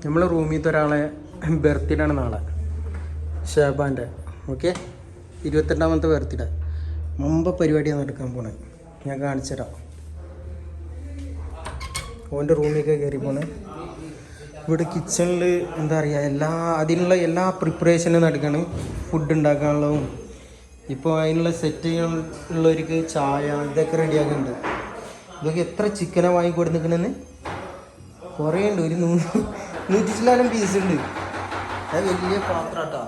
നമ്മൾ റൂമിലത്തെ ഒരാളെ ബർത്ത്ഡേ ആണ് നാളെ, ഷാബാൻ്റെ. Okay, 28ാമത്തെ birthday. മുമ്പ് പരിപാടിയാണ് നടക്കാൻ പോണേ. ഞാൻ കാണിച്ചു തരാം. ഓൻ്റെ റൂമിലേക്ക് കയറി പോണേ. ഇവിടെ കിച്ചണിൽ എന്താ പറയുക, അതിനുള്ള എല്ലാ പ്രിപ്പറേഷനും നടക്കണം. ഫുഡ് ഉണ്ടാക്കാനുള്ളതും ഇപ്പോൾ അതിനുള്ള സെറ്റ് ചെയ്യാനുള്ളവർക്ക് ചായ ഇതൊക്കെ റെഡിയാക്കുന്നുണ്ട്. ഇതൊക്കെ എത്ര ചിക്കനാണ് വാങ്ങിക്കൊണ്ടു നിൽക്കണമെന്ന് കുറേ ഉണ്ട്. ഒരു 100 ചില്ലാനും പീസ് ഉണ്ട്. അത് വലിയ പാത്രാട്ടാ,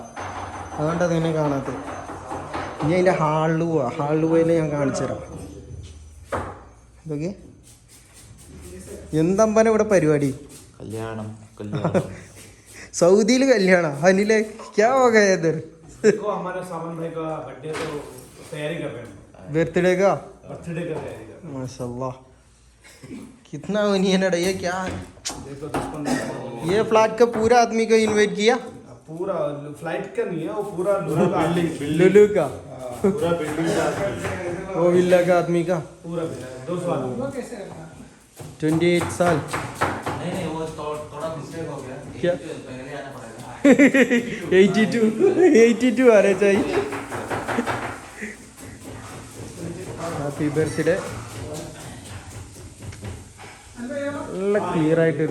അതുകൊണ്ട് അതിനെ കാണാത്തത്. ഇനി അതിൻ്റെ ഹാളിൽ പോയാലേ ഞാൻ കാണിച്ചു തരാം. ഇതൊക്കെ എന്തമ്പന ഇവിടെ പരിപാടി, കല്യാണം. സൗദിയിൽ കല്യാണം. അനിലെ ക്യാ ഹോ ഗയാ ഇധർ? बर्थडे का माशाल्लाह कितना ओनियन है ये. क्या ये फ्लैट का पूरा आदमी को इनवाइट किया? पूरा फ्लाइट का नहीं है, वो पूरा लुलू का, पूरा बिल्डिंग का, वो विला का आदमी का पूरा 2 साल 28 साल. नहीं वो थोड़ा मिस्टेक हो गया. क्या? पहले आना पड़ेगा. 82 आ रहे चाहिए. Happy birthday. നല്ല ക്ലിയർ ആയിട്ട്.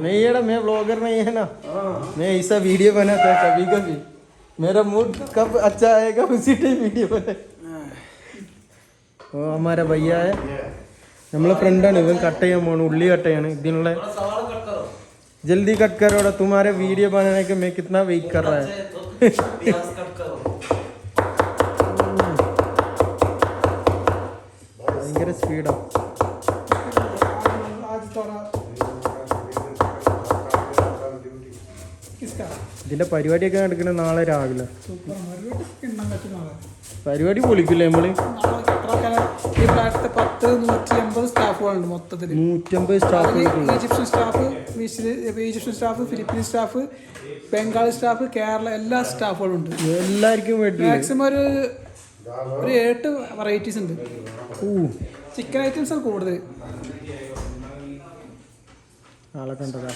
मैं ब्लॉगर नहीं है ना, मैं ऐसा वीडियो बनाता है कभी कभी. मेरा मूड कब अच्छा आएगा उसी टाइम वीडियो बनाए. वो हमारा भैया है, നമ്മളെ ഫ്രണ്ടാണ്. ഇവൻ കട്ട് ചെയ്യാൻ പോകണം, ഉള്ളി കട്ട് ചെയ്യാണ്. ഇതിനുള്ള जल्दी कट करो, तुम्हारे वीडियो बनाने के मैं कितना वेट कर रहा है. ഭയങ്കര സ്പീഡാ. ഇതിന്റെ പരിപാടിയൊക്കെ നടക്കുന്നത് നാളെ രാവിലെ. പരിപാടി പൊളിക്കില്ലേ നമ്മള്? ഈ ഫ്ലാറ്റിൽ 150 സ്റ്റാഫുകളുണ്ട് മൊത്തത്തിൽ. 150 staff. Egyptian staff, Philippine staff, Bengali staff, Kerala എല്ലാ സ്റ്റാഫുകളും ഉണ്ട്. എല്ലാവർക്കും മാക്സിമം ഒരു 8 വെറൈറ്റീസ് ഉണ്ട്. ചിക്കൻ ഐറ്റംസ് ആണ് കൂടുതൽ. നാളെ കണ്ടതാ.